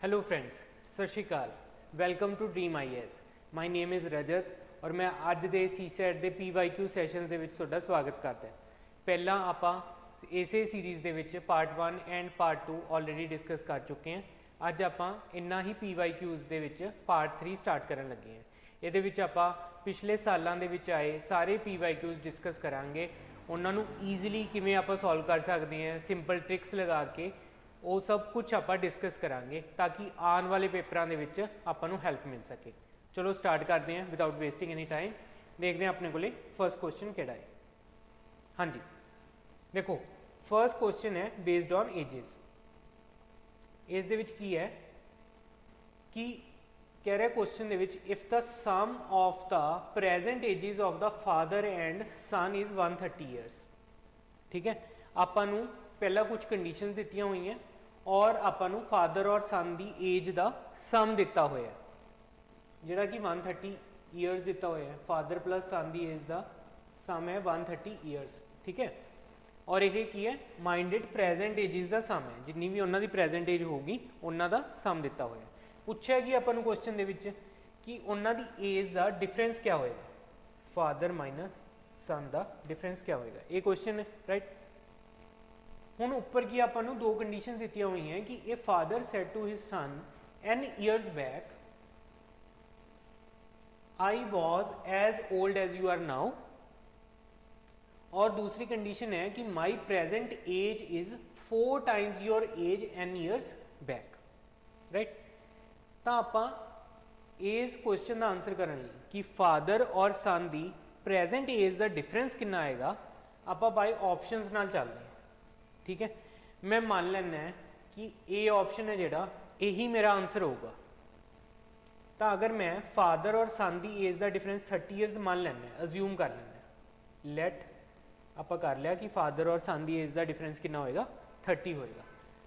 Hello friends, सत श्री अकाल। Welcome to dream IAS। My name is Rajat और मैं अज दे CSET के PYQ सैशन के तुहाडा स्वागत करता। पहला आपां इसे सीरीज़ दे विच part 1 and part 2 already discuss कर चुके हैं। अज आपां इन्ना ही PYQs दे विच पार्ट 3 स्टार्ट करन लगे हैं। इहदे विच आपां पिछले सालों दे विच आए सारे PYQs डिस्कस करांगे। उन्होंने ईजिली किवें आपां सॉल्व कर सकते हैं, सिंपल ट्रिक्स लगा के वो सब कुछ आप डिस्कस करांगे ताकि आने वाले पेपरों के विच आपां नूं हेल्प मिल सके। चलो स्टार्ट करते हैं विदाउट वेस्टिंग एनी टाइम। देखते हैं अपने को फर्स्ट क्वेश्चन किहड़ा है। हाँ जी, देखो फर्स्ट क्वेश्चन है बेस्ड ऑन एजेस। इस दे विच की है कि कह रहा क्वेश्चन दे विच if the sum of the present ages of the father and son is 130 years. ठीक है, आपां नूं पहला कुछ कंडीशन दित्तियां हुई हैं और आपां नूं फादर और सन की एज का सम दिता होया जिहड़ा कि 130 ईयर्स दिता होया है। फादर प्लस सन की एज का सम है 130 ईयर्स। ठीक है, और यह की है माइंडेड प्रेजेंट एजिज का सम है, जिन्नी भी उन्होंने प्रेजेंट एज होगी उन्हों का सम दिता होया। पूछा कि आपां नूं क्वेश्चन दे विच कि उन्होंने एज का डिफरेंस क्या होएगा, फादर माइनस सन का डिफरेंस क्या होएगा, ये क्वेश्चन है राइट। हुण उपर की आपां नूं दो कंडीशन दित्तियां हुई हैं कि a father said to his son n years back I was as old as you are now, और दूसरी कंडीशन है कि my present age is 4 times your age n years back right. तो आपां इस क्वेश्चन का आंसर करने लई कि फादर और सन की प्रेजेंट एज का डिफरेंस कितना आएगा, आपां बाय ऑप्शंस नाल चलदे हैं। ठीक है, मैं मान लेना है कि ए ऑप्शन है जिहड़ा यही मेरा आंसर होगा। तो अगर मैं फादर और सन की एज का डिफरेंस 30 ईयर्स मान लेना, अज्यूम कर लेना, लैट आप कर लिया कि फादर और सन की एज का डिफरेंस कितना होएगा 30 होएगा।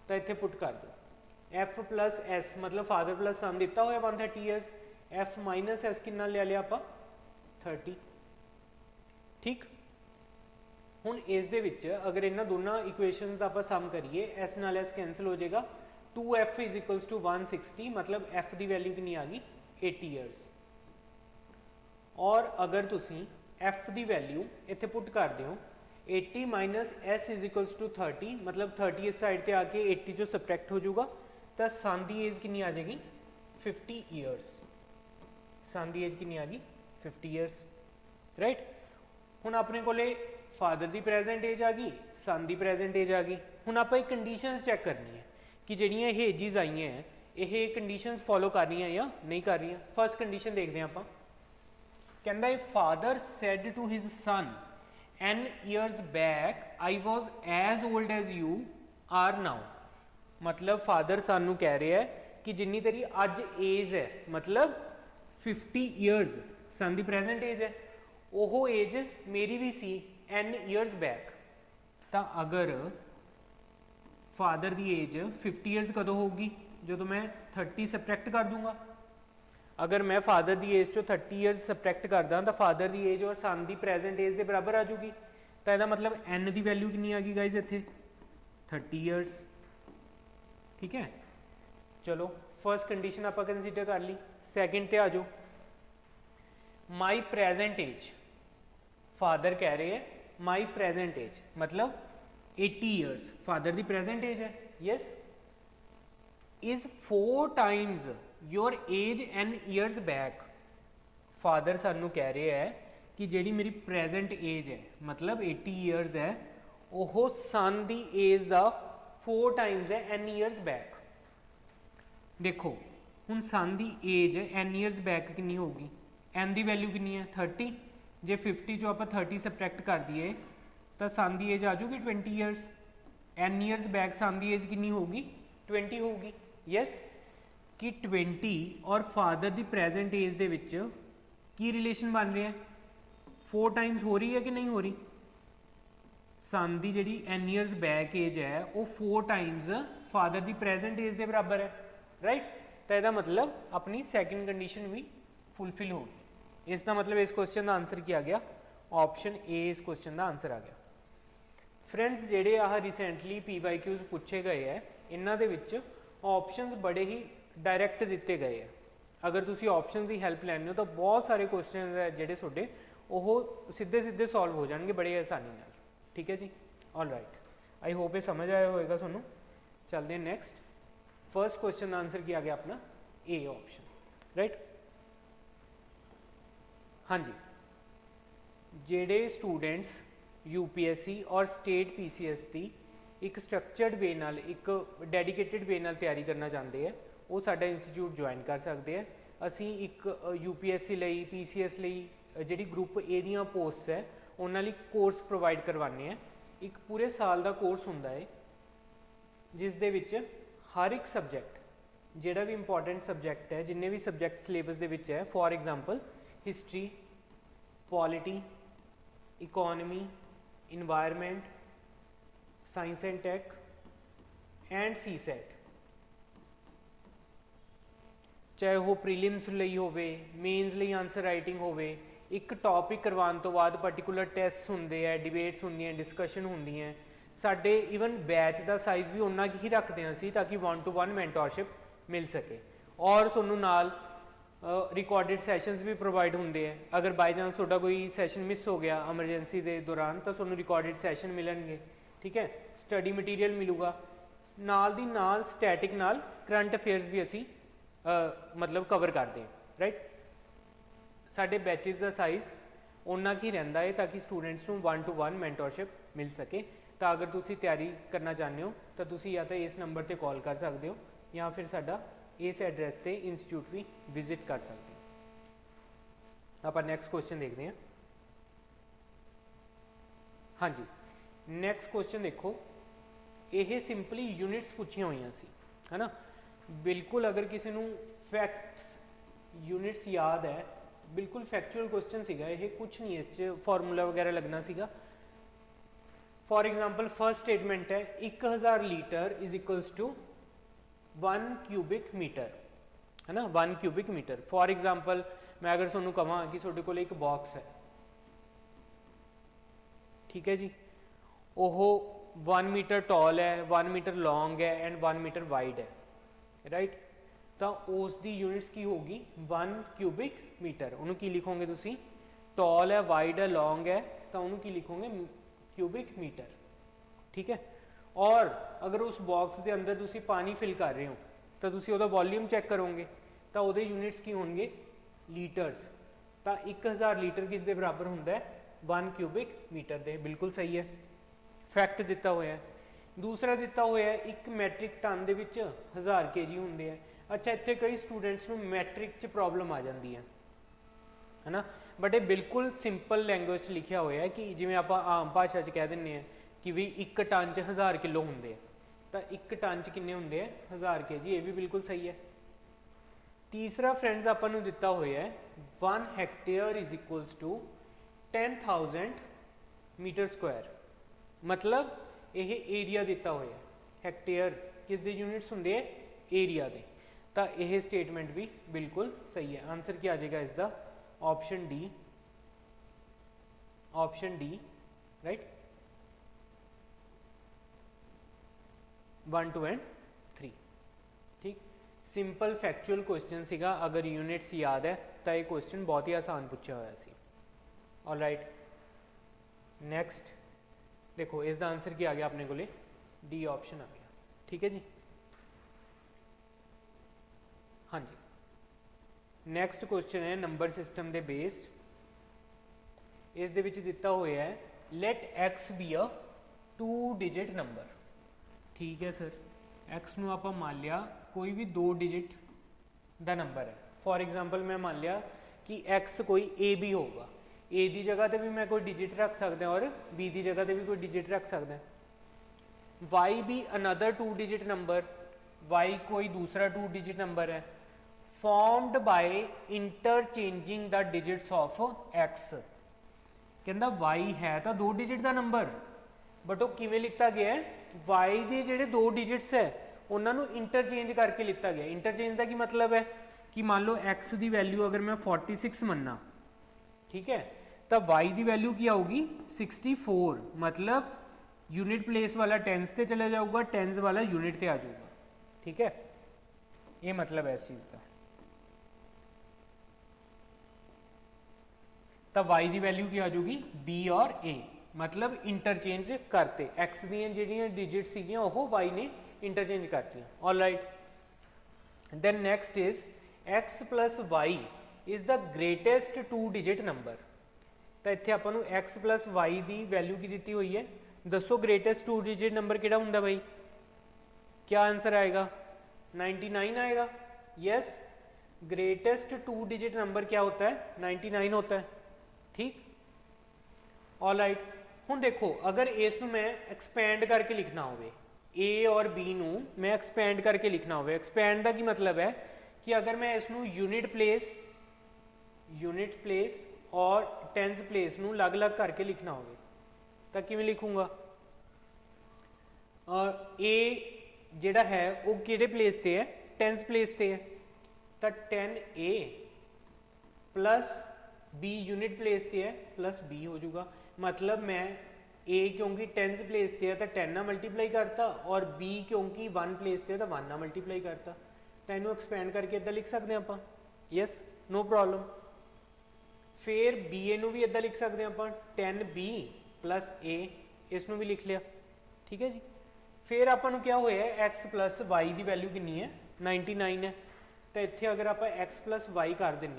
तो इत्थे पुट कर दो एफ प्लस एस, मतलब फादर प्लस सन दिता होया 130 ईयर्स, एफ माइनस एस कितना ले लिया आप 30। ठीक, हुण इस दे विच अगर इन्हां दोनों इक्वेशन का आप सम करिए, एस नाल एस कैंसल हो जाएगा, 2f इज इक्वल्स टू 160, मतलब f की वैल्यू कितनी आ गई 80 ईयर्स। और अगर तुसी f की वैल्यू इत्थे पुट कर दो 80 minus s is equals to 30, मतलब 30 इस साइड पर आके 80 जो सबट्रैक्ट हो जाऊगा, तो सन की एज कितनी आ जाएगी 50 ईयर्स। सन की एज कितनी आ गई 50 ईयर्स राइट। हुण अपने कोले फादर की प्रेजेंट एज आ गई, सन की प्रेजेंट एज आ गई। हुण आप कंडीशनस चैक करनी है कि जिहड़ियां ये एजिज आई हैं ये कंडीशनस फॉलो कर रही हैं या नहीं कर रही। फर्स्ट कंडीशन देखते हैं आप, कहंदा father said to his son n years back I was as old as you are now, मतलब फादर सन नूं कह रहे हैं कि जिन्नी तेरी अज एज है, मतलब 50 ईयर्स सन की प्रेजेंट एज है, वो एज मेरी भी सी एन ईयर्स बैक। तो अगर फादर की एज 50 ईयर्स कदों होगी, जो मैं 30 सबट्रैक्ट कर दूंगा। अगर मैं फादर की एज चो 30 ईयर्स सबट्रैक्ट करदा तो फादर की एज और सन की प्रेजेंट एज के बराबर आ जाऊगी। तो यह मतलब एन की वैल्यू कितनी आ गई गाइज इत्थे 30 ईयर्स। ठीक है, चलो फर्स्ट कंडीशन आप कंसीडर कर ली। सैकेंड पे आ जाओ, माई प्रेजेंट एज, फादर कह रहे हैं माई प्रेजेंट एज मतलब 80 ईयर्स फादर की प्रेजेंट एज है, yes, is 4 times your age n years back. Father सानू कह रहे हैं कि जिहड़ी मेरी प्रेजेंट एज है मतलब 80 ईयर्स है, वो सन की एज का 4 टाइम्स है एन ईयर्स बैक। देखो हुण सन की एज एन ईयर्स बैक कितनी होगी, एन की वैल्यू कितनी है 30, जे 50 चो आप 30 सबट्रैक्ट कर दिए तो सन की एज आ जाऊगी 20 ईयर्स। एन ईयर्स बैक सन की एज कितनी होगी 20 होगी, यस, कि 20 और फादर की प्रेजेंट एज दे विच की रिलेशन बन रहा है, 4 टाइम्स हो रही है कि नहीं हो रही। सन की G N years back as है वो 4 टाइम्स फादर की प्रेजेंट एज के बराबर है राइट। तो यह मतलब अपनी सैकेंड कंडीशन भी फुलफिल होगी। इसका मतलब इस क्वेश्चन का आंसर किया गया ऑप्शन ए, इस क्वेश्चन का आंसर आ गया। फ्रेंड्स जेडे आह रिसेंटली PYQs पूछे गए हैं, इन्हों के ऑप्शंस बड़े ही डायरैक्ट दिते गए हैं। अगर तुसी ऑप्शन की हेल्प लैंदे हो तो बहुत सारे क्वेश्चन है जिहड़े तुहाडे ਉਹ सीधे सीधे सॉल्व हो जाएंगे बड़े आसानी नाल। ठीक है जी, ऑल राइट, आई होप ये समझ आया होएगा तुहानू। चलते हैं नेक्स्ट। फर्स्ट क्वेश्चन का आंसर क्या आ गया अपना ए ऑप्शन, राइट। हाँ जी, जेडे स्टूडेंट्स यूपीएससी और स्टेट पीसीएस की एक स्ट्रक्चर्ड वे नाल एक डेडिकेटेड वे नाल तैयारी करना चाहते हैं वो साडा इंस्टीट्यूट ज्वाइन कर सकते हैं। असी एक यूपीएससी लई पीसीएस लई जिहड़ी ग्रुप ए दी पोस्ट है उन्हां लई कोर्स प्रोवाइड करवाने हैं। एक पूरे साल का कोर्स हुंदा है जिस दे विच हर एक सबजैक्ट जिहड़ा भी इंपॉर्टेंट सबजैक्ट है, जिन्ने भी सबजैक्ट सिलेबस दे विच है, for example history, polity, economy, environment, science and tech and CSAT, चाहे वो प्रीलिम्स लई होवे, मेन्स लई आंसर राइटिंग होवे, एक टॉपिक करवाने तो बाद पर्टिकुलर टेस्ट होंदे है, डिबेट्स होंदियां, डिस्कशन होंदियां। साडे इवन बैच का साइज भी उन्ना ही रखते हैं असी ताकि 1-to-1 मैंटोरशिप मिल सके। और तुहानू नाल रिकॉर्डिड सैशनस भी प्रोवाइड होंगे हैं। अगर बाई चांस तुहाडा कोई सैशन मिस हो गया एमरजेंसी के दौरान तो तुहानू रिकॉर्डिड सैशन मिलणगे। ठीक है, स्टडी मटीरियल मिलूगा नाल दी नाल, स्टैटिक नाल करंट अफेयर्स भी असी मतलब कवर करते हैं, राइट। साडे बैचेस का साइज उन्ना ही रहिंदा है ताकि स्टूडेंट्स को 1-to-1 मैंटोरशिप मिल सके। तो अगर तुसी तैयारी करना चाहते हो तो तुसी या तो इस नंबर पर कॉल कर सकते हो या फिर साडा इस एड्रैस पे इंस्टीट्यूट भी विजिट कर सकते हैं। आप नैक्सट क्वेश्चन देखते हैं। हाँ जी, नैक्सट क्वेश्चन देखो, ये सिंपली यूनिट्स पूछिया हुई सी, है ना। बिल्कुल अगर किसी को फैक्ट्स यूनिट्स याद है, बिल्कुल फैक्चुअल क्वेश्चन सीगा ये, कुछ नहीं इस फॉर्मूला वगैरह लगना सीगा। फॉर एग्जाम्पल फर्स्ट स्टेटमेंट है 1000 litre is equals to 1 cubic metre, है ना, 1 क्यूबिक मीटर। फॉर एग्जाम्पल मैं अगर तुहानू कहां कि तुहाडे कोल एक बॉक्स है, ठीक है जी, ओह 1 मीटर टॉल है, 1 मीटर लॉन्ग है एंड 1 मीटर वाइड है, राइट। तो उसकी यूनिट्स की होगी 1 क्यूबिक मीटर। उन्होंने की लिखोगे तुसी, टॉल है, वाइड है, लॉन्ग है, तो उन्होंने की लिखोगे क्यूबिक मीटर। ठीक है, और अगर उस बॉक्स के अंदर तुसी पानी फिल कर रहे हो तो तुसी उहदा वॉल्यूम चैक करोगे तो उहदे यूनिट्स की होंगे लीटर्स। तो 1000 लीटर किस दे बराबर होंदा है 1 क्यूबिक मीटर दे। बिल्कुल सही है, फैक्ट दिता हुआ है। दूसरा दिता हुआ है 1 मैट्रिक टन दे विच 1000 kg होंदे है। अच्छा, इत्थे कई स्टूडेंट्स को मैट्रिक च प्रॉब्लम आ जाती है ना, बट ये बिल्कुल सिंपल लैंग्वेज लिखा हुआ है कि जिवें आपां आम भाषा च कह दिंदे हैं कि भी 1 टन च 1000 किलो होंगे, तो 1 टन च किन्ने होंगे 1000 kg, ये भी बिल्कुल सही है। तीसरा फ्रेंड्स आपां नूं दिता हुआ है 1 hectare is equals to 10,000 metre square, मतलब यह एरिया दिता हुआ है। हेक्टेयर किस दे यूनिट्स होंगे एरिया दे, तो यह स्टेटमेंट भी बिल्कुल सही है। आंसर क्या आ जाएगा इसका option D, option D, right. 1, 2 and 3। ठीक, सिंपल फैक्चुअल क्वेश्चन सीगा। अगर यूनिट्स याद है तो यह क्वेश्चन बहुत ही आसान पूछा हुआ सी। ऑल राइट, नैक्सट देखो इसका आंसर क्या आ गया अपने को, डी ऑप्शन आ गया। ठीक है जी, हाँ जी। नैक्सट क्वेश्चन है नंबर सिस्टम के बेस्ड। इस दे विच दिता हुआ है let x be a 2 digit number. ठीक है सर, एक्स नूं आपां मान लिया कोई भी 2 डिजिट का नंबर है। फॉर एग्जाम्पल मैं मान लिया कि एक्स कोई ए बी होगा, ए की जगह पर भी मैं कोई डिजिट रख सकता और बी की जगह पर भी कोई डिजिट रख सकता। वाई भी अनदर 2 डिजिट नंबर, वाई कोई दूसरा 2 डिजिट नंबर है, formed by interchanging the digits of x. कहता वाई है तो 2 डिजिट का नंबर, बट वो किवें लिखता गया है, वाई के जिहड़े 2 डिजिट्स है उन्होंने इंटरचेंज करके लिखता गया। इंटरचेंज का की मतलब है कि मान लो एक्स की वैल्यू अगर मैं 46 मन्ना, ठीक है, तो वाई की वैल्यू क्या होगी 64, मतलब यूनिट प्लेस वाला टेंस से चला जाऊगा, टेंस वाला यूनिट पे आ जाऊगा। ठीक है, ये मतलब है इस चीज़ का। तब y की वैल्यू की आ जाऊगी b और a, मतलब इंटरचेंज करते x ਦੀਆਂ ਜਿਹੜੀਆਂ डिजिट ਸੀਗੀਆਂ ਉਹ y ने इंटरचेंज करती। All right, then next is x plus y is the greatest 2 digit number। ਤਾਂ ਇੱਥੇ ਆਪਾਂ ਨੂੰ x plus y ਦੀ ਵੈਲਿਊ ਕੀ ਦਿੱਤੀ ਹੋਈ ਹੈ, ਦੱਸੋ greatest 2 digit ਨੰਬਰ ਕਿਹੜਾ ਹੁੰਦਾ ਬਾਈ, क्या आंसर आएगा 99 आएगा। यस, ग्रेटेस्ट 2 डिजिट नंबर क्या होता है 99 होता है। ठीक, ऑल राइट। हुण देखो अगर इस मैं एक्सपैंड करके लिखना हो, ए और बी नू मैं एक्सपैंड करके लिखना हो, एक्सपैंड का की मतलब है कि अगर मैं इसनू यूनिट प्लेस और टेंस प्लेस नू अलग अलग करके लिखना हो तो किवें लिखूंगा, ए ਜਿਹੜਾ है वो किहड़े प्लेस ते है, टेंस प्लेस ते है, तो 10a plus b unit place ते है प्लस b हो जाऊगा। मतलब मैं a क्योंकि टेंस प्लेस ते है तो 10 ना मल्टीप्लाई करता, और b क्योंकि 1 प्लेस ते है तो 1 ना मल्टीप्लाई करता, तो इनू एक्सपैंड करके इदा लिख सकते हैं आप। Yes, no problem. फिर b ए नू भी इदा लिख सकते हैं आप 10b प्लस a, इसनू भी लिख लिया। ठीक है जी। फिर आपको क्या होया x प्लस वाई की वैल्यू कितनी है 99 है, तो इत्थे अगर आप x प्लस वाई कर दें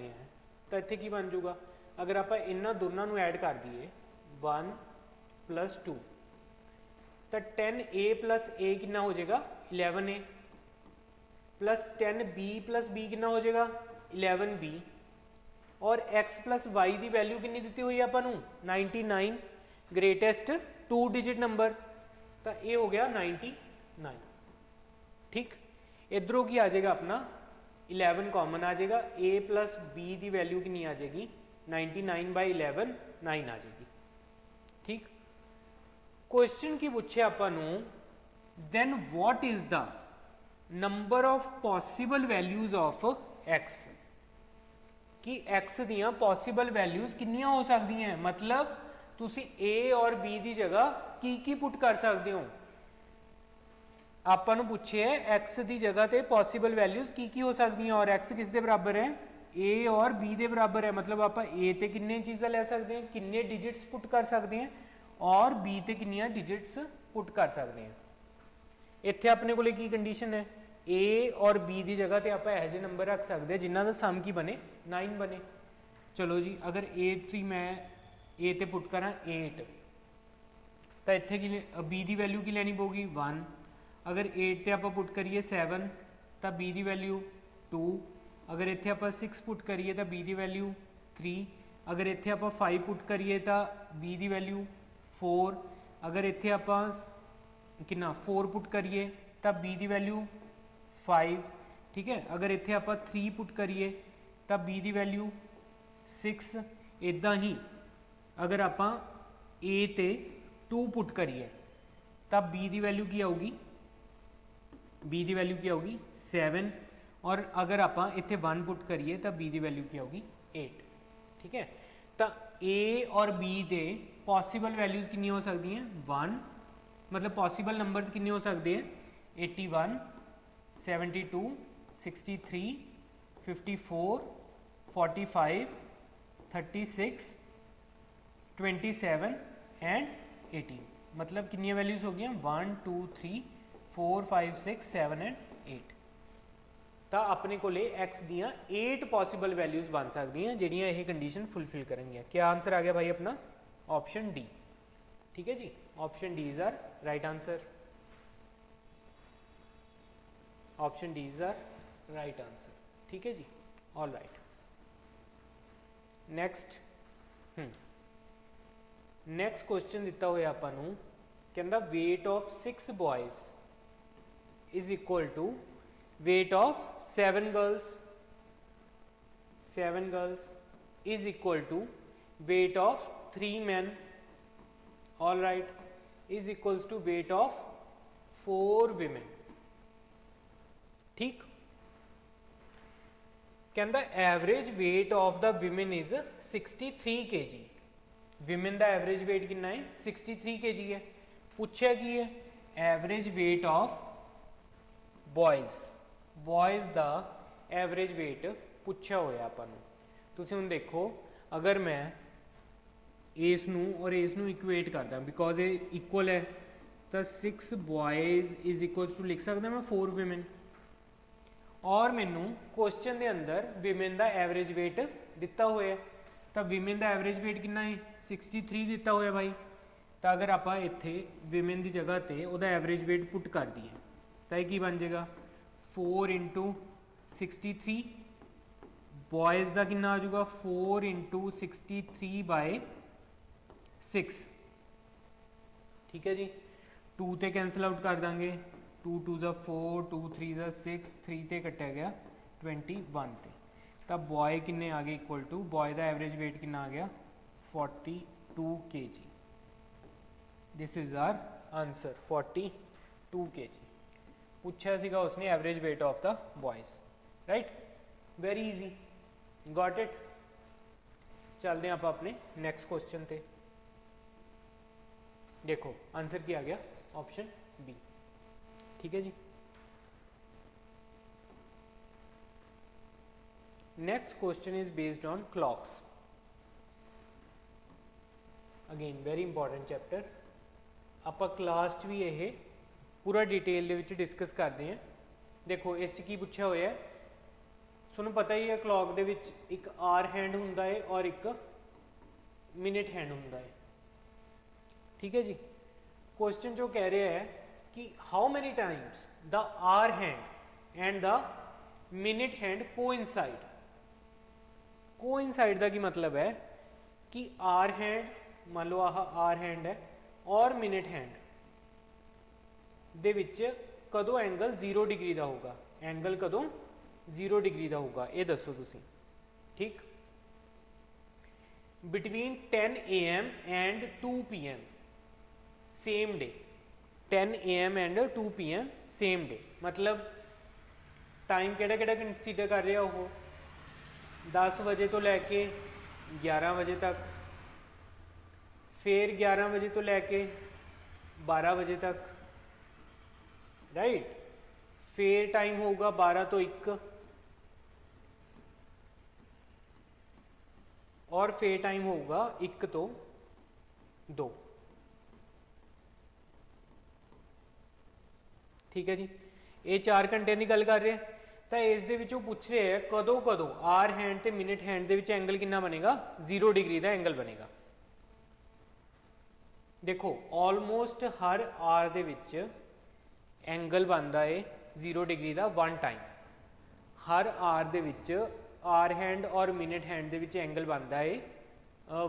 तो इत्थे की बन जाऊगा, अगर आप इन्होंने दोनों को ऐड कर दिए 1 प्लस 2 तो 10a प्लस a कितना हो जाएगा 11a, plus 10b plus b कितना हो जाएगा 11b, और x प्लस वाई की वैल्यू कितनी दी हुई है आपको 99, ग्रेटेस्ट 2 डिजिट नंबर, तो ये हो गया 99। ठीक, इधरों की आ जाएगा अपना 11 कॉमन आ जाएगा, a प्लस बी की वैल्यू कितनी आ जाएगी 99 बाई 11 9 आ जाएगी। ठीक, क्वेश्चन की पूछे आपू then what is the number of possible values of x, कि x दियां पॉसिबल वैल्यूज कितनियां हो सकती हैं, मतलब तुसी a और b की जगह की पुट कर सकते हो। आपको पूछे x की जगह ते पॉसिबल वैल्यूज की हो सकती हैं, और x किस दे बराबर है a और b दे बराबर है, मतलब आप a ते किन्ने चीज़ां ले सकते हैं, किन्ने डिजिट्स पुट कर सकते हैं, और b ते किन्नियां डिजिट्स पुट कर सकते हैं। इत्थे अपने कोले की कंडीशन है, a और b की जगह ते आप यह जे नंबर रख सकते हैं जिन्हों का सम की बने 9 बने। चलो जी, अगर a थी मैं a ते पुट करा 8 तो इत्थे की b की वैल्यू की लेनी पऊगी 1, अगर 8 ते आप पुट करिए 7 तो b की वैल्यू 2, अगर इत्थे आप 6 पुट करिए तो b की वैल्यू 3, अगर इत्थे आप 5 पुट करिए तो b की वैल्यू 4, अगर इत्थे आप कितना 4 पुट करिए तो b की वैल्यू 5। ठीक है, अगर इत्थे आप 3 पुट करिए तो b की वैल्यू 6। इदा ही अगर आप a ते 2 पुट करिए तब b की वैल्यू की आऊगी, b की वैल्यू की आऊगी 7, और अगर आप इत्थे 1 पुट करिए तो b की वैल्यू की आऊगी 8। ठीक है, तो a और b दे पॉसिबल वैल्यूज कितनी हो सकती हैं 1, मतलब पॉसिबल नंबर्स कितने हो सकते हैं 81, 72, 63, 54, 45, 36, 27 एंड 18, मतलब कितनी वैल्यूज हो गई 1 2 3 4 5 6 7 एंड 8। तो अपने को एक्स दियाँ 8 पॉसिबल वैल्यूज बन सकती हैं जिहड़ियां यह कंडीशन फुलफिल करेंगे। क्या आंसर आ गया भाई अपना ऑप्शन डी। ठीक है जी, option D is our right answer, option D is our right answer. ठीक है जी, all right. Next next question दिता हुआ आपू कहता weight of 6 boys is equal to weight of 7 girls, 7 girls is equal to weight of 3 man, all right, is equals to weight of 4 women. ठीक, कहता average weight of the women is 63 kg, women का average weight कितना है 63 kg है। पूछा की है average weight of boys, ਬॉयਜ਼ the average weight ਪੁੱਛਿਆ ਹੋਇਆ ਆਪਾਂ ਨੂੰ। ਤੁਸੀਂ ਹੁਣ ਦੇਖੋ ਅਗਰ ਮੈਂ ਇਸ ਨੂੰ ਔਰ ਇਸ ਨੂੰ ਇਕੁਏਟ ਕਰਦਾ ਬਿਕੋਜ਼ ਇਹ ਇਕੁਅਲ ਹੈ ਤਾਂ 6 ਬॉयਜ਼ ਇਜ਼ ਇਕੁਅਲ ਟੂ ਲਿਖ ਸਕਦਾ ਮੈਂ 4 women। ਔਰ ਮੈਨੂੰ ਕੁਐਸਚਨ ਦੇ ਅੰਦਰ ਵਿਮਨ ਦਾ ਐਵਰੇਜ weight ਦਿੱਤਾ ਹੋਇਆ ਤਾਂ ਵਿਮਨ ਦਾ ਐਵਰੇਜ weight ਕਿੰਨਾ ਹੈ 63 ਦਿੱਤਾ ਹੋਇਆ ਭਾਈ। ਤਾਂ ਅਗਰ ਆਪਾਂ ਇੱਥੇ ਵਿਮਨ ਦੀ ਜਗ੍ਹਾ ਤੇ ਉਹਦਾ ਐਵਰੇਜ weight ਪੁੱਟ ਕਰ ਦਈਏ ਤਾਂ ਇਹ ਕੀ ਬਣ ਜਾਏਗਾ 4 into 63 ਬॉयਜ਼ ਦਾ ਕਿੰਨਾ ਆ ਜਾਊਗਾ 4 into 63 by 6। ਠੀਕ ਹੈ ਜੀ 2 ਤੇ ਕੈਂਸਲ ਆਊਟ ਕਰ ਦਾਂਗੇ 2 2 za 4 2 3 za 6 3 ਤੇ ਕੱਟਿਆ ਗਿਆ 21 ਤੇ ਤਾਂ ਬॉय ਕਿੰਨੇ ਆ ਗਏ ਇਕੁਅਲ ਟੂ ਬॉय ਦਾ ਐਵਰੇਜ weight ਕਿੰਨਾ ਆ ਗਿਆ 42 kg। This is our answer 42 kg पूछा सीगा उसने average weight of the boys right very easy got it. चलते हैं आप अपने नेक्स्ट क्वेश्चन पे। देखो आंसर क्या आ गया ऑप्शन बी। ठीक है जी next question is based on clocks again very important chapter. ਆਪਾਂ ਕਲਾਸ 'ਚ ਵੀ ਇਹ ਪੂਰਾ ਡਿਟੇਲ ਦੇ ਵਿੱਚ ਡਿਸਕਸ ਕਰਦੇ ਹਾਂ। ਦੇਖੋ ਇਸ 'ਚ ਕੀ ਪੁੱਛਿਆ ਹੋਇਆ ਤੁਹਾਨੂੰ ਪਤਾ ਹੀ ਹੈ ਕਲੌਕ ਦੇ ਵਿੱਚ ਇੱਕ ਆਰ ਹੈਂਡ ਹੁੰਦਾ ਹੈ ਔਰ ਇੱਕ ਮਿੰਟ ਹੈਂਡ ਹੁੰਦਾ ਹੈ। ਠੀਕ ਹੈ ਜੀ ਕੁਐਸਚਨ ਜੋ ਕਹਿ ਰਿਹਾ ਹੈ ਕਿ how many times the hour hand and the minute hand coincide. Coincide ਦਾ ਕੀ ਮਤਲਬ ਹੈ ਕਿ ਆਰ ਹੈਂਡ ਮੰਨ ਲਓ ਆਹ ਆਰ ਹੈਂਡ ਹੈ और मिनट हैंड दे विच कदों एंगल 0 डिग्री का होगा एंगल कदों 0 डिग्री का होगा ये दसो तुसी। ठीक between 10 AM and 2 PM same day 10 AM and 2 PM same day मतलब टाइम केड़ा केड़ा कंसीडर कर रहा वो 10 बजे तो लैके 11 बजे तक फिर 11 बजे तो लैके 12 बजे तक राइट फिर टाइम होगा 12 तो 1 और फिर टाइम होगा 1 तो 2। ठीक है जी ये 4 घंटे की गल कर रहे हैं तो इस दे विचों पूछ रहे हैं कदों कदों आर हैंड ते मिनट हैंड दे विच एंगल कितना बनेगा 0 डिग्री का एंगल बनेगा। देखो ऑलमोस्ट हर आर दे विच एंगल बनता है 0 डिग्री का 1 टाइम। हर आर दे विच आर हैंड और मिनट हैंड दे विच एंगल बनता है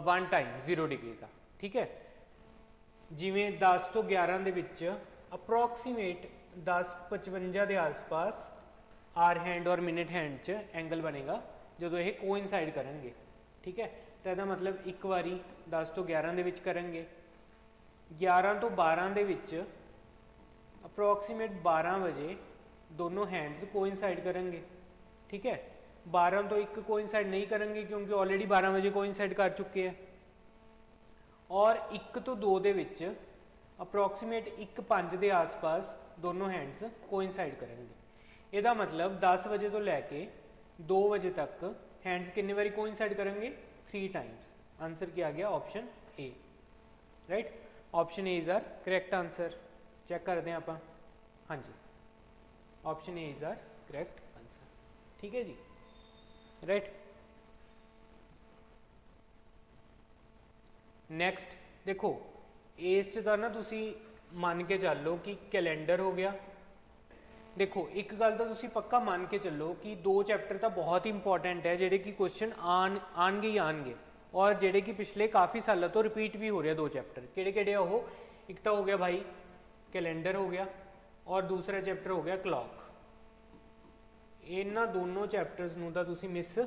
1 टाइम 0 डिग्री का। ठीक है जिमें 10 तो 11 दे विच अप्रोक्सीमेट 10:55 के आस पास आर हैंड और मिनट हैंड च एंगल बनेगा जो ये कोइनसाइड करेंगे। ठीक है तो यदा मतलब एक बारी 10 तो 11 दे विच करेंगे 11 तो 12 ਦੇ ਵਿੱਚ ਅਪਰੋਕਸੀਮੇਟ 12 ਵਜੇ दोनों हैंड्स कोइनसाइड करेंगे। ठीक है 12 तो 1 कोइनसाइड नहीं करेंगे क्योंकि ऑलरेडी 12 बजे कोइनसाइड कर चुके हैं और 1 तो 2 ਦੇ ਵਿੱਚ ਅਪਰੋਕਸੀਮੇਟ 1:05 ਦੇ आस-पास दोनों हैंड्स कोइनसाइड करेंगे। ਇਹਦਾ मतलब 10 बजे तो लैके 2 बजे तक हैंड्स कितने बारी कोइनसाइड करेंगे 3 टाइम्स। आंसर क्या आ गया option A right. Option A is our correct answer. Check करते हैं आप हाँ जी option A is our correct answer. ठीक है जी राइट। नैक्सट देखो इस च ना तुसी मान के चलो कि कैलेंडर हो गया। देखो एक गल तो तुसी पक्का मान के चलो कि 2 चैप्टर तो बहुत ही इंपॉर्टेंट है जेडे कि क्वेश्चन आनगे ही आनगे और जेडे कि पिछले काफ़ी सालों तो रिपीट भी हो रहे 2 चैप्टर केड़े केड़े हो। एक तो हो गया भाई कैलेंडर हो गया और दूसरा चैप्टर हो गया क्लॉक। इन्हां दोनों चैप्टर्स नूं तां तुसीं मिस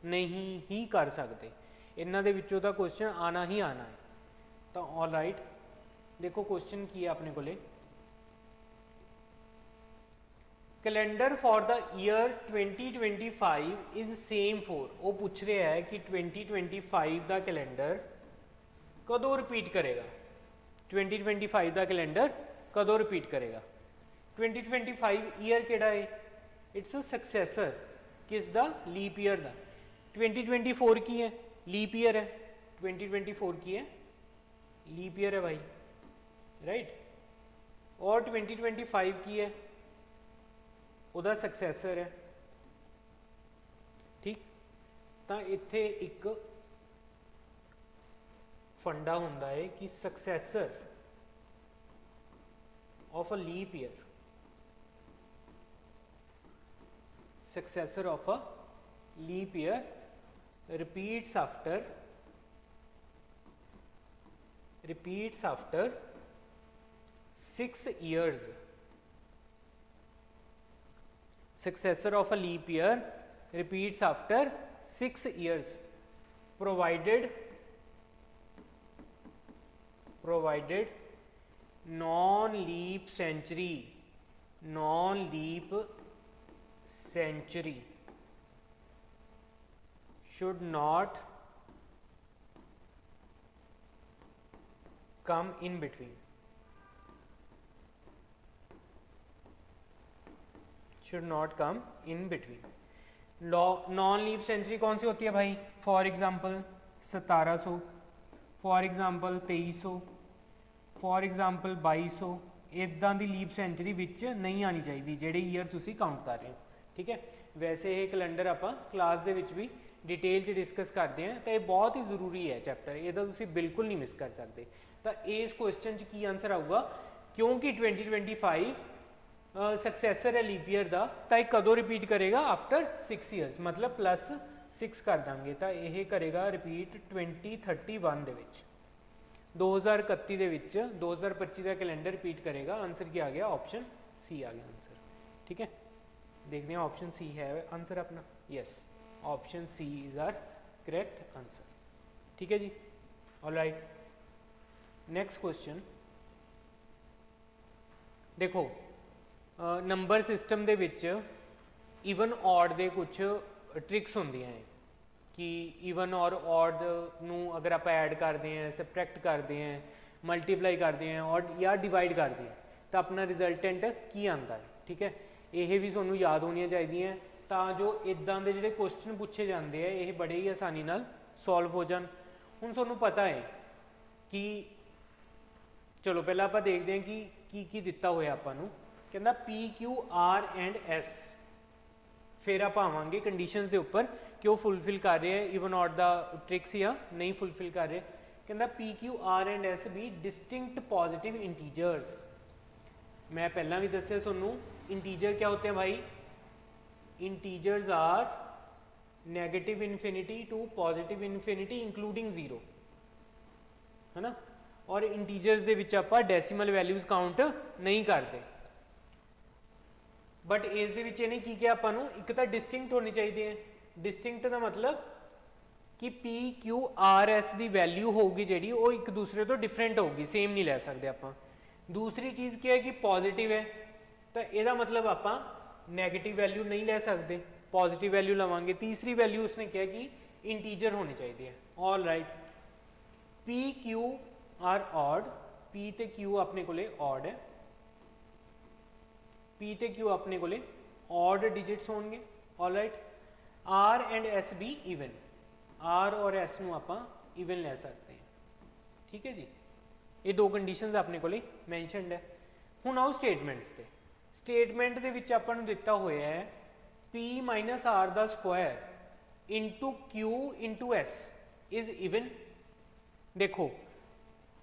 नहीं ही कर सकते इन्हां दे विच्चों तां क्वेश्चन आना ही आना है। तो ऑल राइट देखो क्वेश्चन की है अपने कोले calendar for the year 2025 is same for वो पूछ रहा है कि 2025 का कैलेंडर कदों रिपीट करेगा 2025 का कैलेंडर कदों रिपीट करेगा 2025 ईयर केड़ा है इट्स अ सक्सैसर किस दा? लीप ईयर दा। 2024 की है? लीप ईयर है। 2024 की है? लीप ईयर है भाई, राइट। और 2025 की है? ਉਹਦਾ सक्सैसर है। ठीक, तो इत्थे एक फंडा हुंदा है कि successor of a leap year, successor of a leap year repeats after 6 years. Successor of a leap year repeats after 6 years, provided non-leap century should not come in between. Should not come in between. Non leap century कौन सी होती है भाई? For example 1700, for example 2300, for example 2200। इदां दी leap century विच नहीं आनी चाहिए ਜਿਹੜੇ ईयर ਤੁਸੀਂ काउंट कर रहे हो। ठीक है, वैसे ये कैलेंडर ਆਪਾਂ क्लास ਦੇ ਵਿੱਚ भी डिटेल च डिस्कस करते हैं, तो ये बहुत ही जरूरी है चैप्टर, ਇਹਦਾ ਤੁਸੀਂ बिल्कुल नहीं मिस कर सकते। तो इस क्वेश्चन च की आंसर आऊगा, क्योंकि 2025 सक्सैसर है लीप ईयर का, तो यह कदों रिपीट करेगा? आफ्टर 6 ईयर्स, मतलब +6 कर देंगे, तो यह करेगा रिपीट 2031 ਦੇ ਵਿੱਚ, 2031 ਦੇ ਵਿੱਚ 2025 का कैलेंडर रिपीट करेगा। आंसर क्या आ गया? ऑप्शन सी आ गया आंसर। ठीक है, देखते हैं ऑप्शन सी है आंसर अपना। Yes, option C is our correct answer. ठीक है जी, ऑलराइट। नेक्स्ट क्वेश्चन देखो, नंबर सिस्टम ਦੇ ਵਿੱਚ ਈਵਨ ऑड ਦੇ ਕੁਝ ट्रिक्स ਹੁੰਦੀਆਂ है कि ਈਵਨ और ऑड ਨੂੰ अगर आप ऐड करते हैं, सबट्रैक्ट करते हैं, मल्टीप्लाई करते हैं और या डिवाइड करते हैं, तो अपना रिजल्टेंट की आता है। ठीक है, ये भी ਤੁਹਾਨੂੰ याद होनी चाहिए, ਤਾਂ जो इदां ਦੇ ਜਿਹੜੇ क्वेश्चन पूछे जाते हैं ये बड़े ही आसानी नाल सॉल्व हो जान। ਹੁਣ ਤੁਹਾਨੂੰ पता है कि चलो पहला आप देखते हैं कि की दिता होया आपां नूं, कहना PQR एंड S, फिर आप आवांगे कंडीशनस के उपर कि वो फुलफिल कर रहे हैं ईवन ऑड दा ट्रिक्स या नहीं फुलफिल कर रहे। कहना PQR एंड S भी डिस्टिंक्ट पॉजिटिव इंटीजर्स। मैं पहला भी दसिया तुहानूं, इंटीजर क्या होते हैं भाई? Integers are negative infinity to positive infinity including 0, है ना। और इंटीजर्स दे विच आपां डेसीमल वैल्यूज काउंट नहीं करते, बट इस दे विच इहने की किया आपां नूं, एक तो डिस्टिंक्ट होनी चाहिए। डिस्टिंक्ट का मतलब कि PQRS की वैल्यू होगी जी वो एक दूसरे तो डिफरेंट होगी, सेम नहीं लै सकते आपां। दूसरी चीज़ क्या है कि पॉजिटिव है, तो यदा मतलब आपां नैगेटिव वैल्यू नहीं ले सकते, पॉजिटिव वैल्यू लवांगे। तीसरी वैल्यू उसने कहा कि इंटीजर होनी चाहिए। All right, PQR odd, P ते Q अपने को ऑड है, P ते Q अपने को ऑड डिजिट्स होंगे। All right, R and S भी ईवन, R और S नूं आपां ईवन ले सकते हैं। ठीक है जी, ये दो कंडीशनस अपने को मैंशनड है। हुण आओ स्टेटमेंट्स ते। स्टेटमेंट दे विच आपां नूं दिता होया है P माइनस R दा square into Q into S is even. देखो,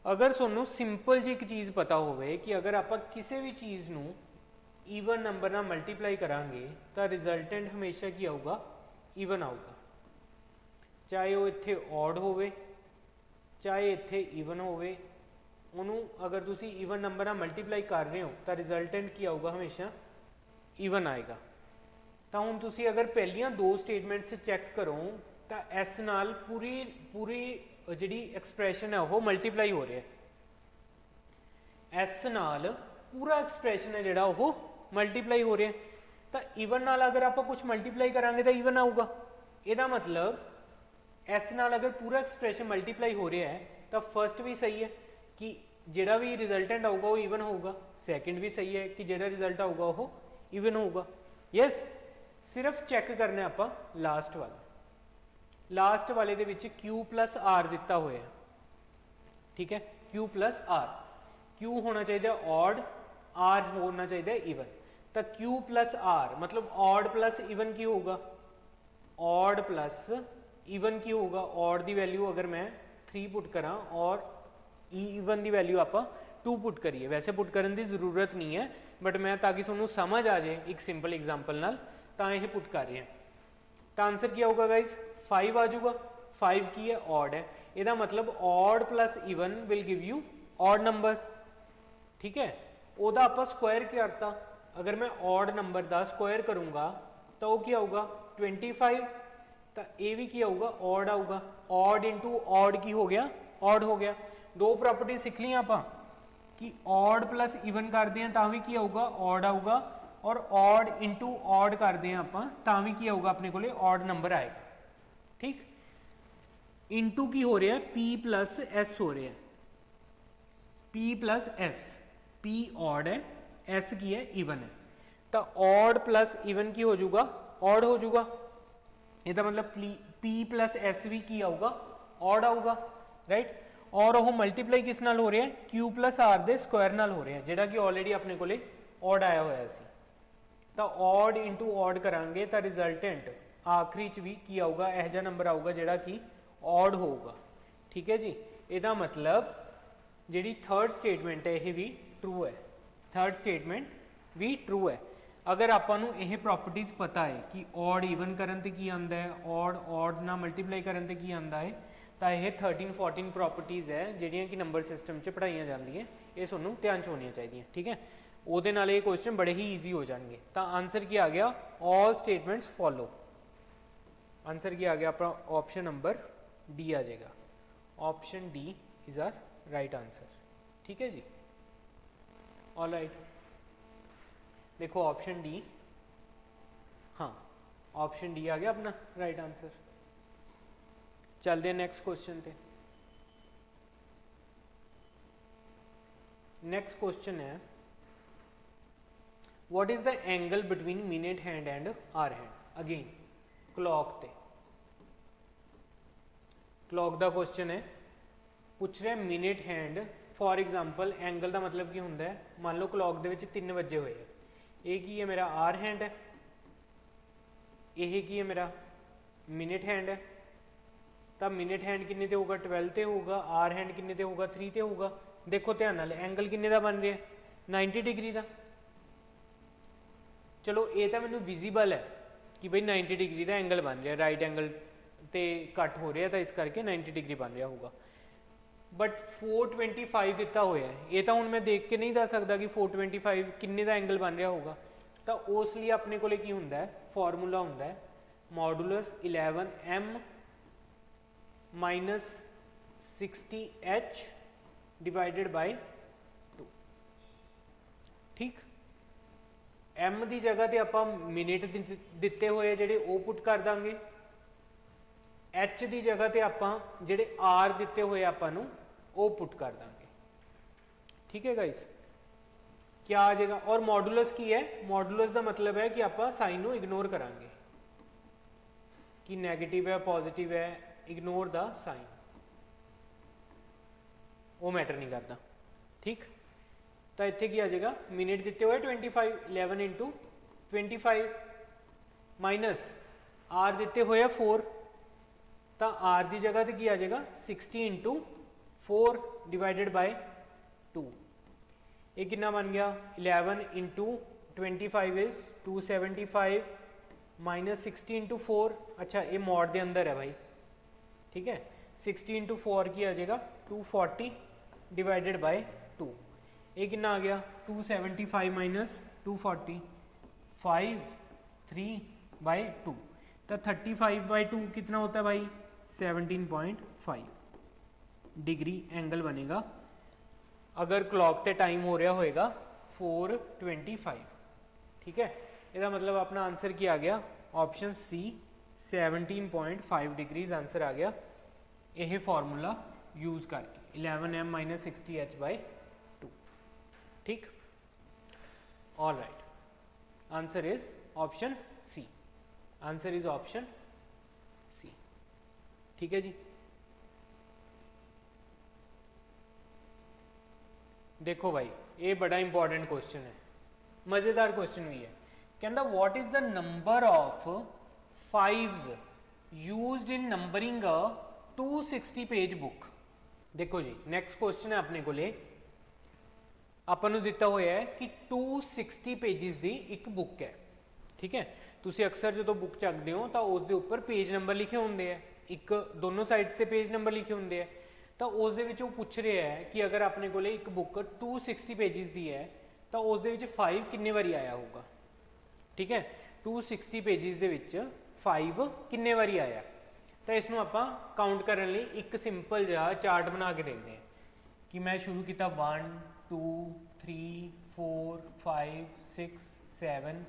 अगर तुहानूं सिंपल जी एक चीज़ पता होवे कि अगर आपां किसी भी चीज़ नूं ईवन नंबर नाल मल्टीप्लाई करांगे तो रिजल्टेंट हमेशा की आऊगा? ईवन आऊगा, चाहे वो इत्थे ऑड होवे चाहे इत्थे ईवन होवे। उन्हों अगर तुसी ईवन नंबर नाल मल्टीप्लाई कर रहे हो तो रिजल्टेंट की आऊगा? हमेशा ईवन आएगा। तो हुण तुसी अगर पहलियां दो स्टेटमेंट्स चैक करो तो एस नाल पूरी पूरी जिहड़ी एक्सप्रैशन है वो मल्टीप्लाई हो रहा है, एस नाल पूरा एक्सप्रैशन है जिहड़ा वो मल्टीप्लाई हो रहा है। तो ईवन नाल अगर आप कुछ मल्टीप्लाई करांगे तो ईवन आऊगा। ਇਹਦਾ मतलब एस नाल अगर पूरा एक्सप्रैशन मल्टीप्लाई हो रहा है तो फर्स्ट भी सही है कि जिहड़ा भी रिजल्टेंट आऊगा वो ईवन होगा, सैकेंड भी सही है कि जिहड़ा रिजल्ट आऊगा वो ईवन होगा। यस सिर्फ चैक करना आपां लास्ट वाले दे विच क्यू प्लस आर दिता होया, ठीक है, क्यू प्लस आर, क्यू होना चाहिए ऑड, आर होना चाहिए इवन, तो क्यू प्लस आर मतलब ऑड प्लस इवन की होगा, ऑड प्लस इवन की होगा, ऑड की वैल्यू अगर मैं 3 पुट करा और इवन की वैल्यू आप 2 पुट करिए, वैसे पुट करने की जरूरत नहीं है बट मैं ताकि तुहानू समझ आ जाए एक सिंपल एग्जाम्पल नाल तां यह पुट कर रहे हैं। तो आंसर क्या होगा गाइज 5 आ जाऊगा, 5 की है ऑड है, यदा मतलब odd plus even will give you odd number, ठीक है, ओदा आप स्क्वायर करता, अगर मैं ऑड नंबर का स्क्वायर करूँगा तो वो क्या होगा 25, तो ये भी क्या होगा ऑड आऊगा, ऑड इंटू ऑड की हो गया ऑड हो गया। दो प्रॉपर्टी सीख ली आप कि ऑड प्लस इवन करते हैं तो भी की आऊगा ऑड आऊगा, और ऑड इंटू ऑड करते हैं आप तो भी की आऊगा अपने को ऑड नंबर आएगा, ठीक। इंटू की हो रहा है पी प्लस एस हो रहा है, P plus S, P odd है एस की है इवन है, तो ऑड प्लस इवन की हो जाऊगा ऑड हो जाऊगा, ਇਹਦਾ मतलब P प्लस एस भी की आऊगा ऑड आऊगा, राइट, और वह मल्टीप्लाई किस नाल हो रहा है Q प्लस आर के स्क्वायर नाल हो रहा है, जोड़ा कि ऑलरेडी अपने को ऑड आया हुआ सी, तो ऑड इंटू ऑड करांगे तो रिजल्टेंट आखिरी च भी की आऊगा यह जिहा नंबर आऊगा जोड़ा कि ऑड होगा, ठीक है जी। ਇਹਦਾ मतलब जी थर्ड स्टेटमेंट है यह भी ट्रू है, थर्ड स्टेटमेंट भी ट्रू है। अगर आपां नूं यह प्रॉपर्टीज़ पता है कि ऑड इवन करन ते की आंदा है, ऑड ऑड ना मल्टीप्लाई करन ते की आंदा है, तो यह 13-14 प्रॉपर्टीज़ है जिहड़ियां कि नंबर सिस्टम च पढ़ाई जांदियां, ये तुहानूं ध्यान च होनी चाहिए, ठीक है। ਉਹਦੇ ਨਾਲ ये क्वेश्चन बड़े ही ईजी हो जाएंगे। तो आंसर की आ गया ऑल स्टेटमेंट्स फॉलो, आंसर की आ गया अपना ऑप्शन नंबर डी आ जाएगा, option D is our right answer, ठीक है जी। ऑल राइट, देखो ऑप्शन डी, हाँ ऑप्शन डी आ गया अपना राइट आंसर। चलते हैं नेक्स्ट क्वेश्चन पे। नेक्स्ट क्वेश्चन है what is the angle between minute hand and hour hand, again clock ते, क्लॉक का क्वेश्चन है, पूछ रहा है minute hand, for example angle का मतलब की होंगे, मान लो क्लॉक के 3 बजे हुए है, ये की है मेरा आर हैंड है, यह की है मेरा मिनट हैंड है, तो मिनट हैंड किन्ने ते होगा 12 ते होगा, आर हैंड किन्ने ते होगा 3 ते होगा। देखो ध्यान नाल एंगल किन्ने दा बन रहा है 90 डिग्री का, चलो ये तो मैनू विजिबल है कि भाई 90 डिग्री का एंगल बन रहा है, राइट एंगल तो कट हो रहा है तो इस करके 90 डिग्री बन रहा होगा, बट 425 दिता होया है, ये तो हूँ मैं देख के नहीं दस सकता कि 425 किन्ने का एंगल बन रहा होगा, तो उस लिए अपने को की होंदा है फॉर्मूला होंदा है modulus 11m minus 60h divided by 2, ठीक। m की जगह तो आप मिनट दिते हुए जेडे वो पुट कर देंगे, h की जगह तो आप जेडे r दिते हुए आपां वो पुट कर देंगे, ठीक है गाइस, क्या आ जाएगा। और मॉडुलस की है, मॉडुलस का मतलब है कि आप साइन को इग्नोर करांगे कि नैगेटिव है पॉजिटिव है, इग्नोर द साइन, वो मैटर नहीं करता, ठीक। तो इत्थे की आ जाएगा मिनट दिते हुए 25, 11 इंटू 25 माइनस आर दिते हुए 4, तो आर की जगह तो की आ जाएगा 60 इंटू 4 डिवाइडेड बाय 2, ये कितना बन गया 11 इंटू 25 इज 275 माइनस 60 इंटू 4, अच्छा ये मॉड के अंदर है भाई, ठीक है, 60 इंटू 4 की आ जाएगा 240 डिवाइडेड बाय 2, ये कितना आ गया 275 माइनस 240 5 3 बाय 2, तो 35 बाय 2 कितना होता है भाई 17.5 डिग्री एंगल बनेगा अगर क्लॉक ते टाइम हो रहा होएगा 4:25, ठीक है। इसका मतलब अपना आंसर क्या आ गया ऑप्शन सी 17.5 डिग्रीज आंसर आ गया, यह फॉर्मूला यूज करके 11m माइनस 60h बाय 2, ठीक। All right, answer is option C, answer is option C. ठीक है जी। देखो भाई ये बड़ा इंपॉर्टेंट क्वेश्चन है, मजेदार क्वेश्चन भी है। कहता what is the number of fives used in numbering a 260 page book. देखो जी नेक्स्ट क्वेश्चन है अपने को, ਆਪਾਂ ਨੂੰ ਦਿੱਤਾ ਹੋਇਆ ਹੈ ਕਿ 260 पेजेस ਦੀ ਇੱਕ ਬੁੱਕ ਹੈ। ਠੀਕ ਹੈ, ਤੁਸੀਂ ਅਕਸਰ ਜਦੋਂ ਬੁੱਕ ਚੱਕਦੇ ਹੋ ਤਾਂ ਉਸ ਦੇ ਉੱਪਰ ਪੇਜ ਨੰਬਰ ਲਿਖੇ ਹੁੰਦੇ ਆ, ਇੱਕ ਦੋਨੋਂ ਸਾਈਡਸ ਤੇ ਪੇਜ ਨੰਬਰ ਲਿਖੇ ਹੁੰਦੇ ਆ। ਤਾਂ ਉਸ ਦੇ ਵਿੱਚ ਉਹ ਪੁੱਛ ਰਿਹਾ ਹੈ ਕਿ ਅਗਰ ਆਪਣੇ ਕੋਲੇ ਇੱਕ ਬੁੱਕ 260 पेजेस ਦੀ ਹੈ ਤਾਂ ਉਸ ਦੇ ਵਿੱਚ 5 ਕਿੰਨੇ ਵਾਰੀ ਆਇਆ ਹੋਊਗਾ। ਠੀਕ ਹੈ, 260 पेजेस ਦੇ ਵਿੱਚ 5 ਕਿੰਨੇ ਵਾਰੀ ਆਇਆ। ਤਾਂ ਇਸ ਨੂੰ ਆਪਾਂ ਕਾਊਂਟ ਕਰਨ ਲਈ ਇੱਕ ਸਿੰਪਲ ਜਿਹਾ ਚਾਰਟ ਬਣਾ ਕੇ ਦੇਖਦੇ ਹਾਂ ਕਿ ਮੈਂ ਸ਼ੁਰੂ ਕੀਤਾ 1 2 3 4 5 6 7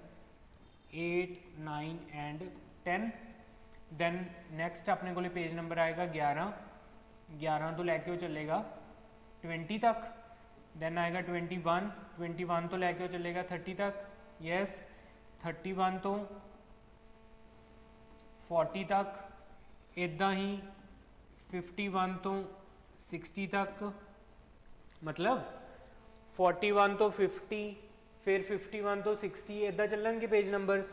8 9 एंड 10। देन नेक्स्ट अपने को पेज नंबर आएगा 11, 11 तो लैके वो चलेगा 20 तक। देन आएगा 21, 21 तो लैके वो चलेगा 30 तक। यस, 31 तो 40 तक। इदा ही 51 तो 60 तक, मतलब 41 तो 50, फिर 51 तो 60, इदा चलणगे पेज नंबरस।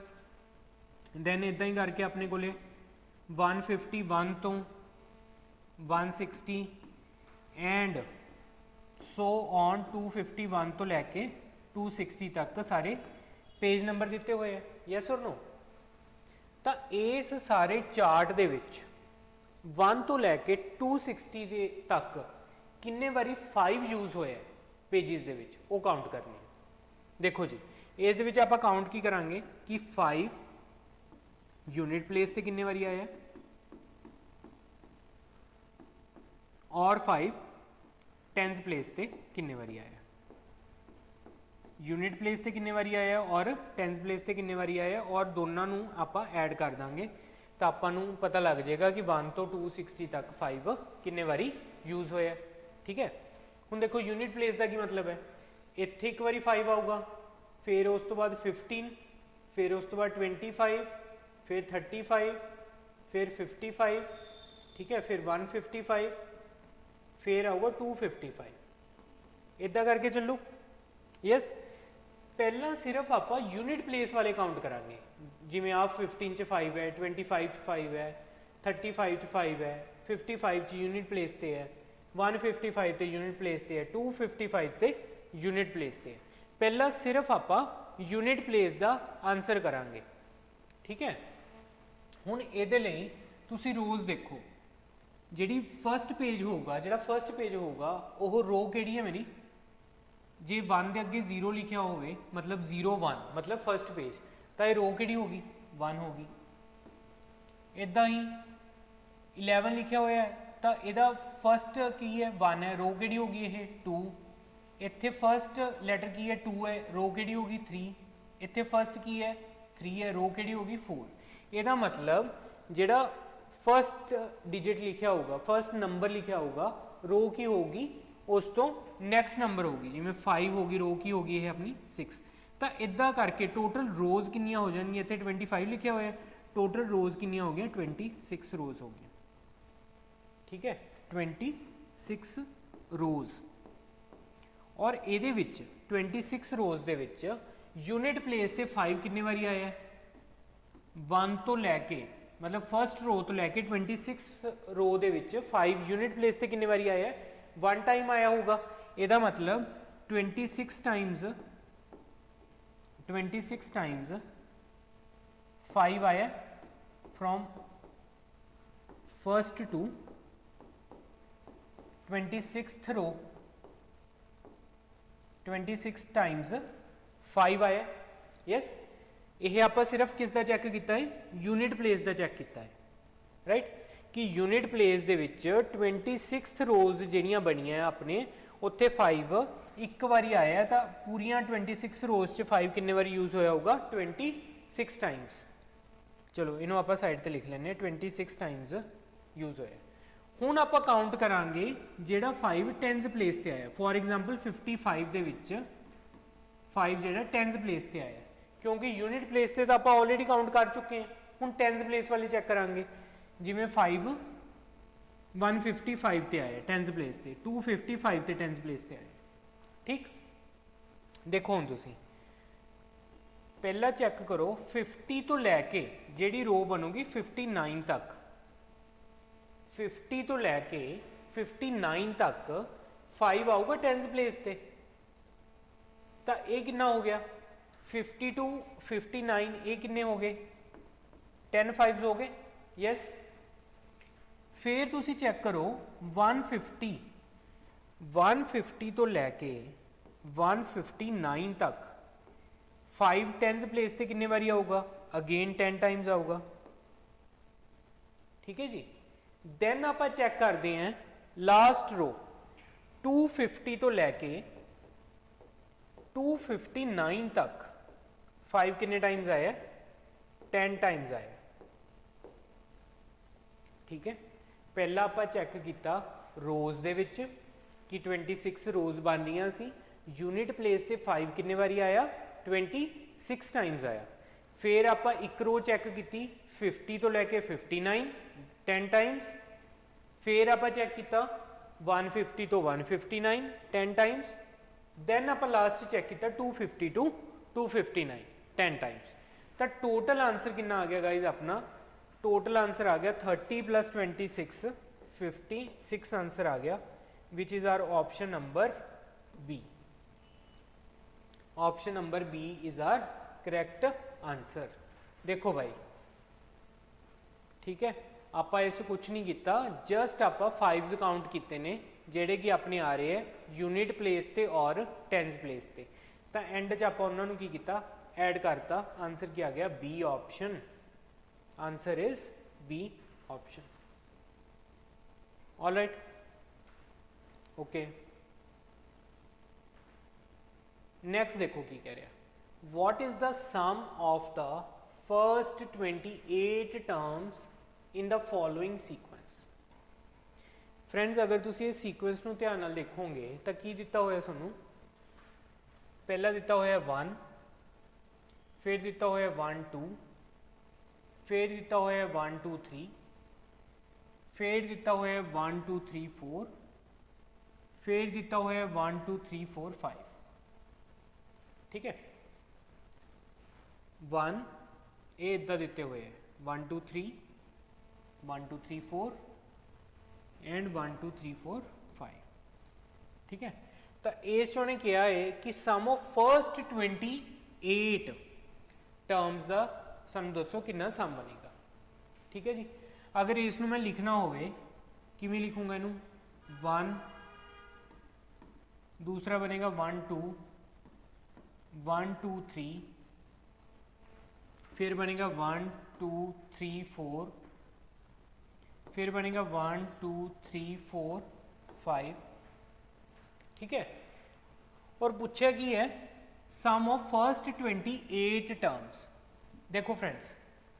दैन इदा ही करके अपने को 151 तो 160 एंड सो ऑन 251 तो लैके 260 तक सारे पेज नंबर दिते हुए हैं। यस और नो। तो इस सारे चार्ट दे विच 1 तो लैके 260 दे तक किन्ने बारी 5 यूज होए पेजिस दे विच, वो काउंट करनी है। देखो जी इस दे विच आपां काउंट की करांगे कि 5 यूनिट प्लेस ते किन्ने बारी आया और 5 टेंस प्लेस ते किन्ने बारी आया। यूनिट प्लेस ते किन्ने बारी आया और टेंस प्लेस ते किन्ने बारी आया, और दोनों नूं आपां ऐड कर देंगे तो आपां नूं पता लग जाएगा कि 1 तो 260 तक 5 किन्ने बारी यूज होया। ठीक है, हुण देखो यूनिट प्लेस का की मतलब है, इत्थे एक बारी 5 आऊगा, फिर उस तो बाद 15, फिर उस तो बाद 25, फिर 35, फिर 55, ठीक है, फिर 155, फिर आऊगा 255, इदा करके चलो। यस, पहला सिर्फ आप यूनिट प्लेस वाले काउंट करांगे, जिमें आप 15 च 5 है, 25 च 5 है, 35 च 5 है, 55 च यूनिट प्लेस ते है, 155 ते यूनिट प्लेस ते है, 255 ते यूनिट प्लेस ते है। पहला सिर्फ आप यूनिट प्लेस का आंसर करांगे। ठीक है, हुण इहदे लई तुसीं रोज़ देखो जिहड़ी फर्स्ट पेज होगा, जिहड़ा फर्स्ट पेज होगा वो रो किहड़ी है मेरी, जे 1 के अगे 0 लिखा होवे मतलब 0 1 मतलब फर्स्ट पेज, तो ये रो किहड़ी होगी 1 होगी। इदा ही 11 लिखा हुआ है तो यदा फर्स्ट की है 1 है, रो किहड़ी होगी ये 2। इत्थे फर्स्ट लैटर की है 2 है, रो किहड़ी होगी 3। इत्थे फर्स्ट की है 3 है, रो किहड़ी होगी 4। यदा मतलब जिहड़ा फर्स्ट डिजिट लिखा होगा, फर्स्ट नंबर लिखा होगा, रो की होगी उस तो नैक्सट नंबर होगी, जिमें 5 होगी, रो की होगी है अपनी 6। तो इदा करके टोटल रोज़ किनिया हो जाएगी, इतने 25 लिखा हुआ है, टोटल रोज़ किनिया हो गई 26 रोज़ हो गई। ठीक है, 26 रोज़। और ये 26 रोज़ दे विच यूनिट प्लेस ते 5 कितने बारी आया, 1 तो लैके मतलब फर्स्ट रो तो लैके 26 रो दे विच 5 यूनिट प्लेस ते कितने बारी आया, 1 टाइम आया होगा। यदा मतलब 26 टाइम्स 5 आया from first to 26th row, 26 times 5 आया। यस, ये आप सिर्फ किस दा चैक किया है, यूनिट प्लेस का चैक किया है, राइट, कि यूनिट प्लेस दे विच 26 रोज़ जिहड़ियां बनियां अपने उत्थे 5 एक बारी आया है, तो पूरियां 26 रोज़ च 5 कितने बारी यूज होया होगा 26 टाइम्स। चलो इन्हों आप साइड ते लिख लें, 26 टाइम्स यूज होया। हुण आप काउंट करांगे जिहड़ा 5 टेंस प्लेस ते आया, फॉर एग्जाम्पल 55 दे विच 5 जिहड़ा टेंस प्लेस ते आया, क्योंकि यूनिट प्लेस से तो आप ऑलरेडी काउंट कर चुके हैं। हुण टेंस प्लेस वाली चेक करांगे, जिवें 5 155 ते आया टेंस प्लेस से, 255 ते टेंस प्लेस से आया। ठीक, देखो हुण तुसीं पहला चेक करो 50 तो लैके जिहड़ी रो बनूगी 59 तक, 50 तो लैके 59 तक 5 आऊगा टेंस प्लेस ते, तो ये कितना हो गया 50 to 59, ये कितने हो गए 10 5 हो गए, यस। फिर तुसी चेक करो 150 तो लैके 159 तक 5 टेंस प्लेस से कितने बारी आऊगा, अगेन 10 टाइम्स आऊगा। ठीक है जी। देन आप चेक करते हैं लास्ट रो 250 तो लैके 259 तक 5 कितने टाइम्स आया, 10 टाइम्स आया। ठीक है, पहला आप चेक किया रोज दे विच कि 26 रोज बन रही सी, यूनिट प्लेस से 5 कितने बारी आया, 26 टाइम्स आया। फिर आप एक रो चेक की 50 तो लैके 59 10 टाइम्स, फिर आप चेक किया 150 तो 159 10 टाइम्स, देन आप लास्ट चेक किया 250 टू 259 10 टाइम्स। तो टोटल आंसर कितना आ गया गाइज, अपना टोटल आंसर आ गया 30 + 26 56 आंसर आ गया, which is our option number B. Option number B is our correct answer. देखो भाई, ठीक है, आप इस कुछ नहीं किया, जस्ट आप 5 काउंट किए ने जेडे कि अपने आ रहे हैं यूनिट प्लेस ते और टेंस प्लेस ते। तो एंड च आप उन्होंने की किया, ऐड करता, आंसर क्या आ गया B option. Answer is B option. Alright, okay. Next देखो की कह रहा, what is the sum of the first 28 terms in the following sequence. Friends, अगर तुसी इस सीक्वेंस नूं ध्यान नाल देखोगे तो की दिता होया सानू, पहला दिता होया 1, फिर दिता होया 1 2, फिर दिता होया 1 2 3, फिर दिता होया 1 2 3 4, फिर दिता होया 1 2 3 4 5। ठीक है, 1 ये इदा दिते हुए है 1 2 3 1 2 3 4 एंड 1 2 3 4 5। ठीक है, तो इस चोने क्या है कि सम ऑफ फर्स्ट 28 टर्म्स का सानू दसो कितना सम बनेगा। ठीक है जी, अगर इसनू मैं लिखना होवे किवें लिखूंगा, इनू 1, दूसरा बनेगा 1 2 1 2 3, फिर बनेगा 1 2 3 4, फिर बनेगा 1 2 3 4 5। ठीक है, और पूछा की है सम ऑफ फर्स्ट 28 टर्म्स। देखो फ्रेंड्स,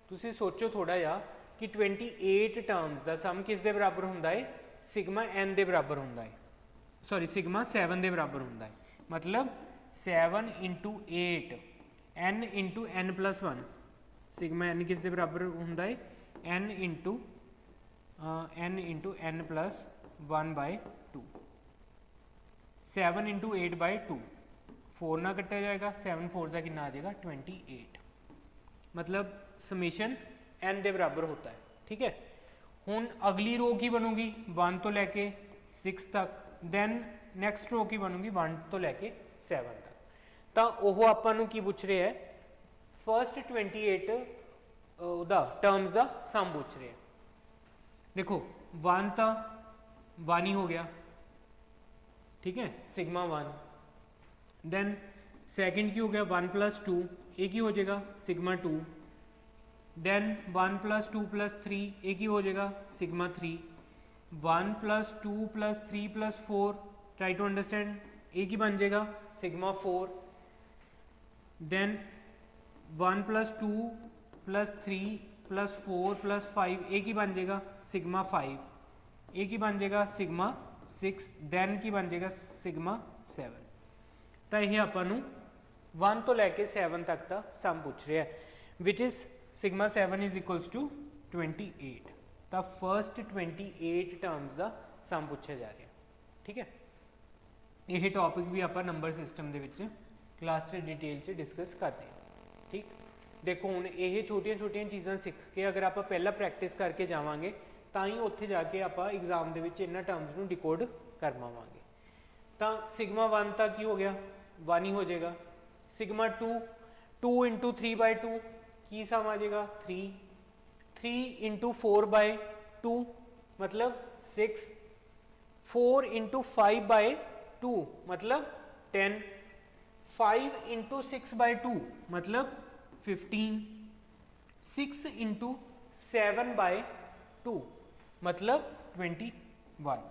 तुसी सोचो थोड़ा जा कि 28 टर्म्स का सम किस दे बराबर होंदा है, सिग्मा n दे बराबर होंदा है, सॉरी सिग्मा 7 दे बराबर होंदा है। मतलब 7 × 8 n × n+1, सिग्मा n किस दे बराबर होंदा है, n × n+1/2। 7 × 8/2, 4 ना कटा जाएगा, 7 4 का कितना आ जाएगा 28। मतलब समेशन n दे बराबर होता है। ठीक है, हुन अगली रो की बनूगी 1 तो लैके 6 तक, देन नैक्सट रो की बनूगी 1 तो लैके 7 तक। तो वह आपां की पूछ रहे हैं फर्स्ट 28 टर्म्स का सम पूछ रहे हैं। देखो 1 तो 1 ही हो गया, ठीक है, सिग्मा 1। देन सेकंड की हो गया 1 + 2, एक ही हो जाएगा सिग्मा 2। देन 1 + 2 + 3, एक ही हो जाएगा सिग्मा 3। 1 + 2 + 3 + 4, ट्राई टू अंडरस्टैंड, एक ही बन जाएगा सिग्मा 4। देन 1 + 2 + 3 + 4 + 5, एक ही बन जाएगा सिग्मा 5, एक ही बन जाएगा सिग्मा 6। देन की बन जाएगा सिग्मा 7। तो यह आपां 1 ਤੋਂ ਲੈ ਕੇ 7 ਤੱਕ ਦਾ ਸਮ ਪੁੱਛ ਰਿਹਾ ਵਿਚ is sigma 7 is equals to 28 ਤਾਂ ਫਰਸਟ 28 ਟਰਮਸ ਦਾ ਸਮ ਪੁੱਛਿਆ ਜਾ ਰਿਹਾ ਠੀਕ ਹੈ। ਇਹ ਟੌਪਿਕ ਵੀ ਆਪਾਂ ਨੰਬਰ ਸਿਸਟਮ ਦੇ ਵਿੱਚ ਕਲਾਸ 'ਚ ਡਿਟੇਲ 'ਚ ਡਿਸਕਸ ਕਰਦੇ ਹਾਂ ਠੀਕ। ਦੇਖੋ ਹੁਣ ਇਹ ਛੋਟੀਆਂ ਛੋਟੀਆਂ ਚੀਜ਼ਾਂ ਸਿੱਖ ਕੇ ਅਗਰ ਆਪਾਂ ਪਹਿਲਾਂ ਪ੍ਰੈਕਟਿਸ ਕਰਕੇ ਜਾਵਾਂਗੇ ਤਾਂ ਹੀ ਉੱਥੇ ਜਾ ਕੇ ਆਪਾਂ ਐਗਜ਼ਾਮ ਦੇ ਵਿੱਚ ਇਹਨਾਂ ਟਰਮਸ ਨੂੰ ਡਿਕੋਡ ਕਰ ਪਾਵਾਂਗੇ। ਤਾਂ ਸਿਗਮਾ 1 ਤਾਂ ਕੀ ਹੋ ਗਿਆ 1 ਹੀ ਹੋ ਜਾਏਗਾ। सिग्मा 2 इंटू 3/2 की सम आ जाएगा 3 इंटू 4/2 मतलब 6 4 इंटू 5/2 मतलब 10 5 इंटू 6/2 मतलब 15 6 इंटू 7/2 मतलब 21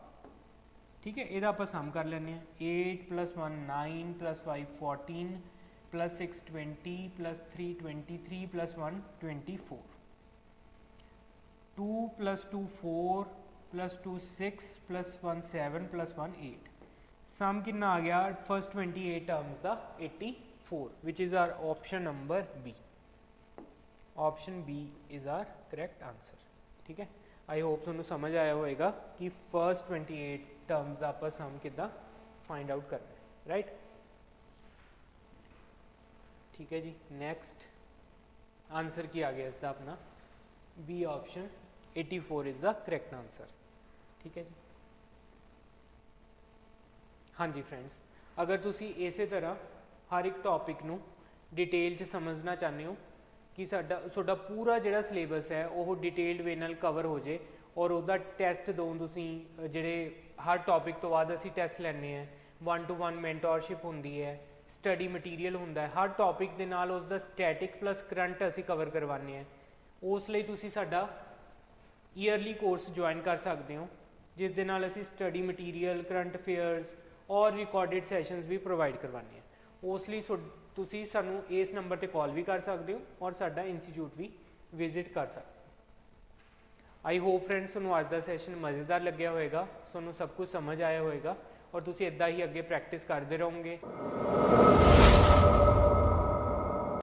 ठीक है। ਇਹਦਾ ਆਪਾਂ ਸਮ ਕਰ ਲੈਂਦੇ ਹਾਂ 8 + 1 9 + 5 14 plus 6 20 plus 3 23 plus 1 24 2 plus 2 4 plus 2 6 plus 1 7 plus 1 8 सम कितना आ गया फर्स्ट 28 टर्म्स का 84 which is our option number B। option B is our correct answer ठीक है। आई होप तुहानू समझ आया होएगा कि फर्स्ट 28 टर्म्स का आप सम कितना फाइंड आउट करना है राइट ठीक है जी। नेक्स्ट आंसर की आ गया इसका अपना B option 84 is the correct answer ठीक है जी। हाँ जी फ्रेंड्स अगर तुसी इसे तरह हर एक टॉपिक नू डिटेल च समझना चाहते हो कि साडा पूरा जिहड़ा सिलेबस है वो डिटेल्ड वे नाल कवर हो जाए और उसका टैसट दो तुसी जिहड़े हर टॉपिक तो बाद असी टैसट लैने हैं 1-to-1 मैंटोरशिप होंदी है स्टडी मटीरियल होंदा है हर टॉपिक के नाल उसका स्टैटिक प्लस करंट असी कवर करवाने हैं उस लई तुसी साडा ईयरली कोर्स ज्वाइन कर सकते हो जिस दे नाल असी स्टडी मटीरियल करंट अफेयर्स और रिकॉर्डिड सैशनस भी प्रोवाइड करवाने हैं उस लई तुसी सानू इस नंबर पर कॉल भी कर सकते हो और साडा इंस्टीट्यूट भी विजिट कर सकते हो। आई होप फ्रेंड्स तुहानू अज दा सैशन मज़ेदार लग्या होएगा तुहानू सब कुछ समझ आया होएगा और तुसी इदां ही अगे प्रैक्टिस करते रहोगे।